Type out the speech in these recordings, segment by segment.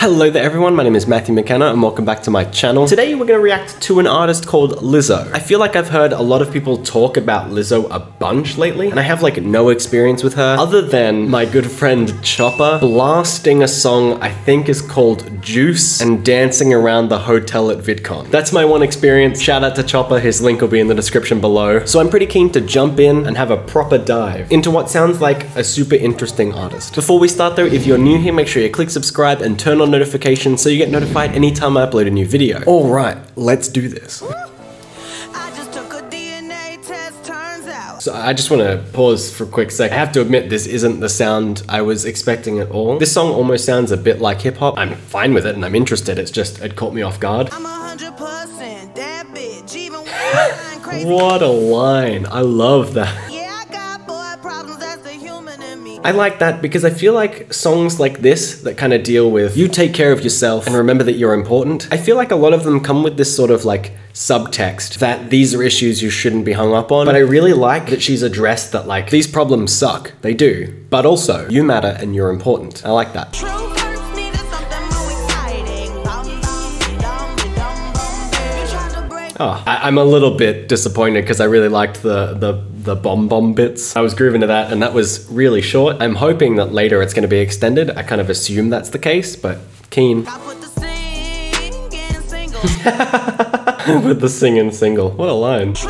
Hello there everyone, my name is Mathew McKenna and welcome back to my channel. Today we're going to react to an artist called LIZZO. I feel like I've heard a lot of people talk about LIZZO a bunch lately, and I have like no experience with her other than my good friend Chopper blasting a song I think is called Juice and dancing around the hotel at VidCon. That's my one experience. Shout out to Chopper, his link will be in the description below. So I'm pretty keen to jump in and have a proper dive into what sounds like a super interesting artist. Before we start though, if you're new here, make sure you click subscribe and turn on notifications so you get notified anytime I upload a new video. All right, let's do this. So I just want to pause for a quick sec. I have to admit this isn't the sound I was expecting at all. This song almost sounds a bit like hip hop. I'm fine with it and I'm interested. It's just, it caught me off guard. I'm 100% that bitch, even when I'm crazy. What a line. I love that. I like that because I feel like songs like this that kind of deal with you take care of yourself and remember that you're important. I feel like a lot of them come with this sort of like subtext that these are issues you shouldn't be hung up on. But I really like that she's addressed that like these problems suck. They do. But also you matter and you're important. I like that. Oh, I'm a little bit disappointed because I really liked the bomb bits. I was grooving to that and that was really short. I'm hoping that later it's going to be extended. I kind of assume that's the case, but keen. With the singing single. What a line. Is it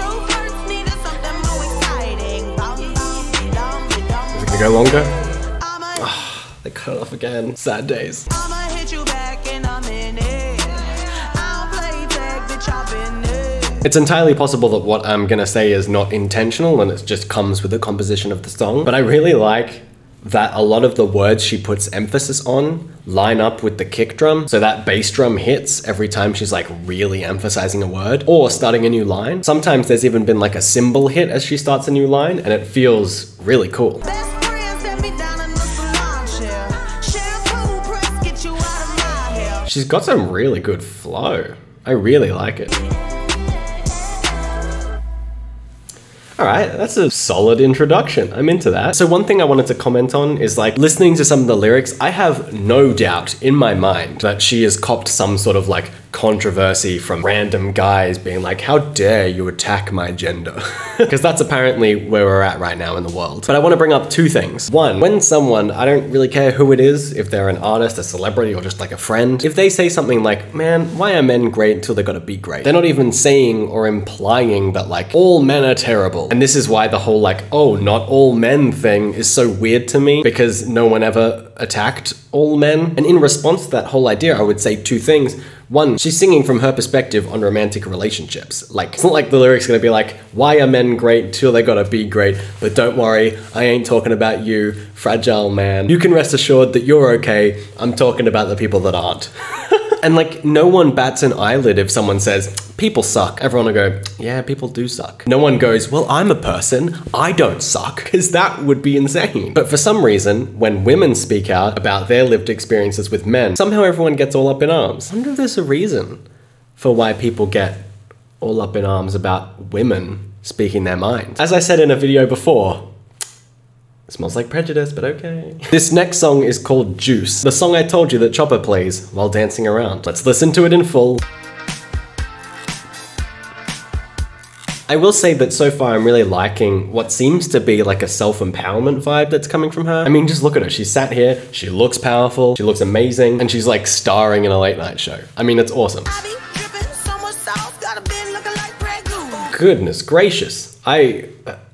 gonna go longer? Oh, they cut it off again. Sad days. It's entirely possible that what I'm gonna say is not intentional and it just comes with the composition of the song, but I really like that a lot of the words she puts emphasis on line up with the kick drum, so that bass drum hits every time she's like really emphasizing a word or starting a new line. Sometimes there's even been like a cymbal hit as she starts a new line and it feels really cool. She's got some really good flow. I really like it. All right, that's a solid introduction. I'm into that. So one thing I wanted to comment on is like listening to some of the lyrics, I have no doubt in my mind that she has copped some sort of like controversy from random guys being like, how dare you attack my gender? Because that's apparently where we're at right now in the world. But I want to bring up two things. One, when someone, I don't really care who it is, if they're an artist, a celebrity, or just like a friend, if they say something like, man, why are men great until they gotta be great? They're not even saying or implying that like all men are terrible. And this is why the whole like, oh, not all men thing is so weird to me, because no one ever attacked all men. And in response to that whole idea, I would say two things. One, she's singing from her perspective on romantic relationships. Like, it's not like the lyrics gonna be like, why are men great till they gotta be great? But don't worry, I ain't talking about you, fragile man. You can rest assured that you're okay. I'm talking about the people that aren't. And like, no one bats an eyelid if someone says, people suck. Everyone will go, yeah, people do suck. No one goes, well, I'm a person, I don't suck, because that would be insane. But for some reason, when women speak out about their lived experiences with men, somehow everyone gets all up in arms. I wonder if there's a reason for why people get all up in arms about women speaking their mind. As I said in a video before, it smells like prejudice, but okay. This next song is called Juice, the song I told you that Chopper plays while dancing around. Let's listen to it in full. I will say that so far I'm really liking what seems to be like a self-empowerment vibe that's coming from her. I mean, just look at her. She's sat here, she looks powerful, she looks amazing, and she's like starring in a late night show. I mean, it's awesome. Goodness gracious. I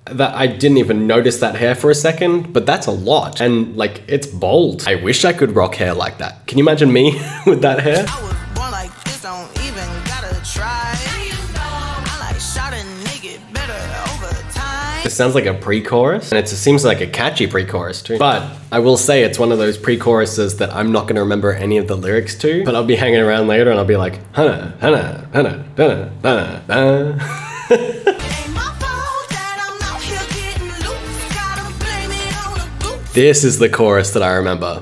didn't even notice that hair for a second, but that's a lot. And like, it's bold. I wish I could rock hair like that. Can you imagine me with that hair? I was born like this, don't even gotta try. I like shot a nigga better over time. It sounds like a pre-chorus, and it seems like a catchy pre-chorus too. But I will say it's one of those pre-choruses that I'm not gonna remember any of the lyrics to, but I'll be hanging around later and I'll be like, hana, hana, hana, hana, hana, hana. This is the chorus that I remember.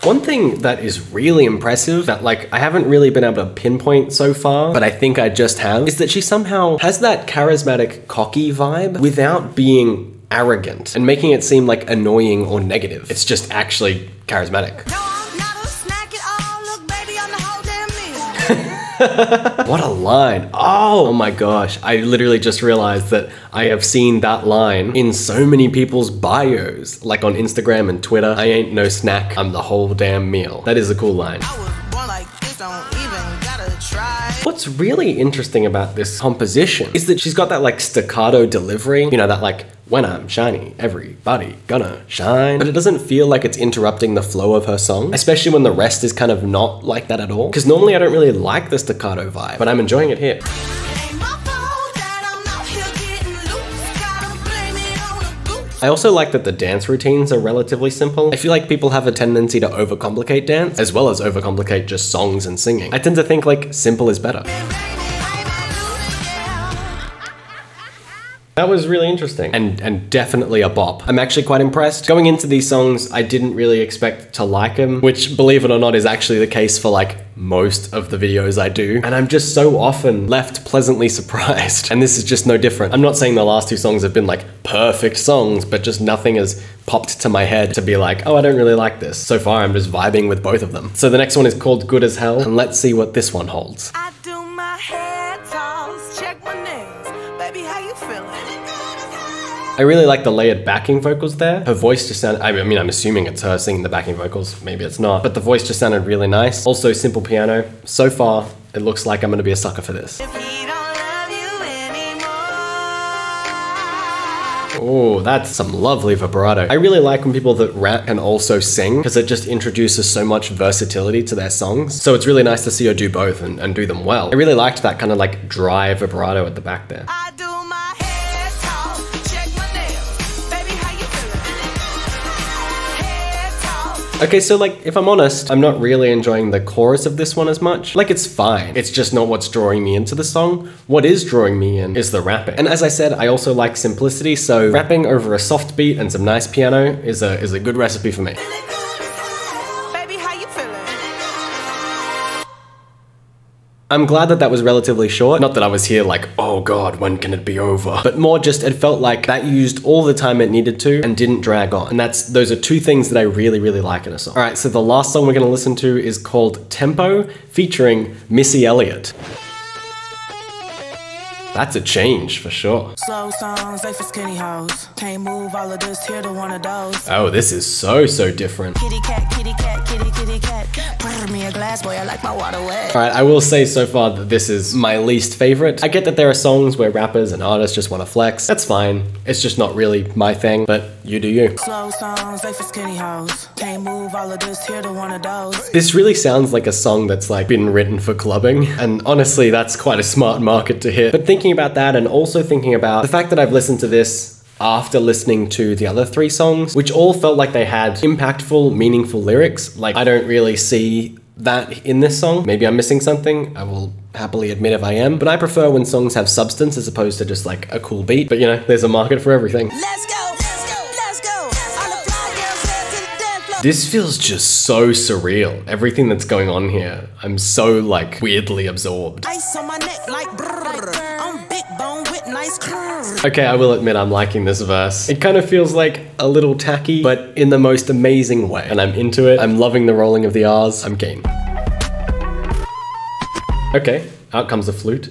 One thing that is really impressive that like I haven't really been able to pinpoint so far, but I think I just have, is that she somehow has that charismatic, cocky vibe without being arrogant and making it seem like annoying or negative. It's just actually charismatic. No, I'm not a snack at all. Look, baby, I'm the whole damn meal. What a line. Oh my gosh. I literally just realized that I have seen that line in so many people's bios, like on Instagram and Twitter. I ain't no snack, I'm the whole damn meal. That is a cool line. I was born like this, don't even gotta try. What's really interesting about this composition is that she's got that like staccato delivery, you know, that like, when I'm shiny, everybody gonna shine. But it doesn't feel like it's interrupting the flow of her song, especially when the rest is kind of not like that at all. Because normally I don't really like the staccato vibe, but I'm enjoying it here. I also like that the dance routines are relatively simple. I feel like people have a tendency to overcomplicate dance, as well as overcomplicate just songs and singing. I tend to think like simple is better. That was really interesting and definitely a bop. I'm actually quite impressed. Going into these songs, I didn't really expect to like them, which, believe it or not, is actually the case for like most of the videos I do. And I'm just so often left pleasantly surprised. And this is just no different. I'm not saying the last two songs have been like perfect songs, but just nothing has popped to my head to be like, oh, I don't really like this. So far, I'm just vibing with both of them. So the next one is called Good as Hell, and let's see what this one holds. I do my hair toss, check my nails. Baby, how you feeling? I really like the layered backing vocals there. Her voice just sounded, I mean, I'm assuming it's her singing the backing vocals, maybe it's not, but the voice just sounded really nice. Also simple piano. So far, it looks like I'm gonna be a sucker for this. Oh, that's some lovely vibrato. I really like when people that rap can also sing, because it just introduces so much versatility to their songs. So it's really nice to see her do both and do them well. I really liked that kind of like dry vibrato at the back there. I do my hair toss, check my nails. Baby, how you feeling? Hair toss. Okay, so like, if I'm honest, I'm not really enjoying the chorus of this one as much. Like, it's fine. It's just not what's drawing me into the song. What is drawing me in is the rapping. And as I said, I also like simplicity, so rapping over a soft beat and some nice piano is a good recipe for me. Baby, how you feeling? I'm glad that that was relatively short. Not that I was here like, oh God, when can it be over? But more just, it felt like that used all the time it needed to and didn't drag on. And those are two things that I really, really like in a song. All right, so the last song we're gonna listen to is called Tempo, featuring Missy Elliott. That's a change for sure. Slow songs, they for skinny hoes. Can't move all of this here to one of those. Oh, this is so different. Kitty cat, kitty cat, kitty, kitty cat. Pour me a glass, boy, I like my water wet. All right, I will say so far that this is my least favorite. I get that there are songs where rappers and artists just want to flex. That's fine. It's just not really my thing, but you do you. Slow songs, they for skinny hoes. Can't move all of this here to one of those. This really sounds like a song that's like been written for clubbing. And honestly, that's quite a smart market to hit. But thinking about that and also thinking about the fact that I've listened to this after listening to the other three songs, which all felt like they had impactful, meaningful lyrics. Like, I don't really see that in this song. Maybe I'm missing something. I will happily admit if I am, but I prefer when songs have substance as opposed to just like a cool beat. But you know, there's a market for everything. Let's go, let's go, let's go. All the fly girls head to the dance floor. This feels just so surreal. Everything that's going on here, I'm so like weirdly absorbed. Ice on my neck like brrr. I'm big bone with nice curves. Okay, I will admit I'm liking this verse. It kind of feels like a little tacky, but in the most amazing way. And I'm into it. I'm loving the rolling of the R's. I'm keen. Okay, out comes the flute.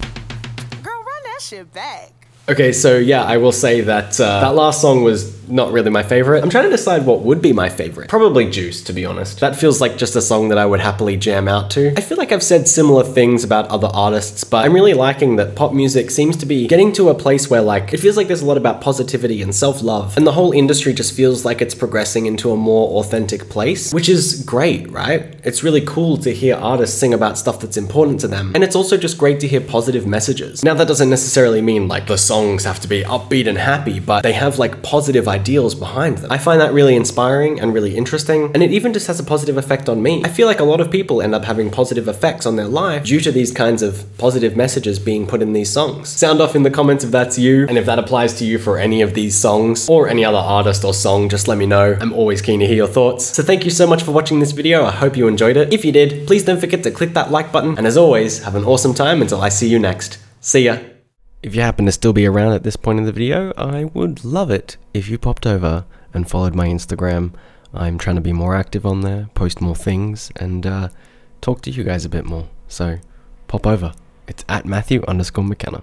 Girl, run that shit back. Okay, so yeah, I will say that that last song was not really my favorite. I'm trying to decide what would be my favorite. Probably Juice, to be honest. That feels like just a song that I would happily jam out to. I feel like I've said similar things about other artists, but I'm really liking that pop music seems to be getting to a place where like, it feels like there's a lot about positivity and self-love, and the whole industry just feels like it's progressing into a more authentic place, which is great, right? It's really cool to hear artists sing about stuff that's important to them, and it's also just great to hear positive messages. Now, that doesn't necessarily mean like the songs have to be upbeat and happy, but they have like positive ideals behind them. I find that really inspiring and really interesting, and it even just has a positive effect on me. I feel like a lot of people end up having positive effects on their life due to these kinds of positive messages being put in these songs. Sound off in the comments if that's you, and if that applies to you for any of these songs or any other artist or song, just let me know. I'm always keen to hear your thoughts. So thank you so much for watching this video. I hope you enjoyed it. If you did, please don't forget to click that like button, and as always, have an awesome time until I see you next. See ya. If you happen to still be around at this point in the video, I would love it if you popped over and followed my Instagram. I'm trying to be more active on there, post more things, and talk to you guys a bit more. So pop over. It's at Mathew_McKenna.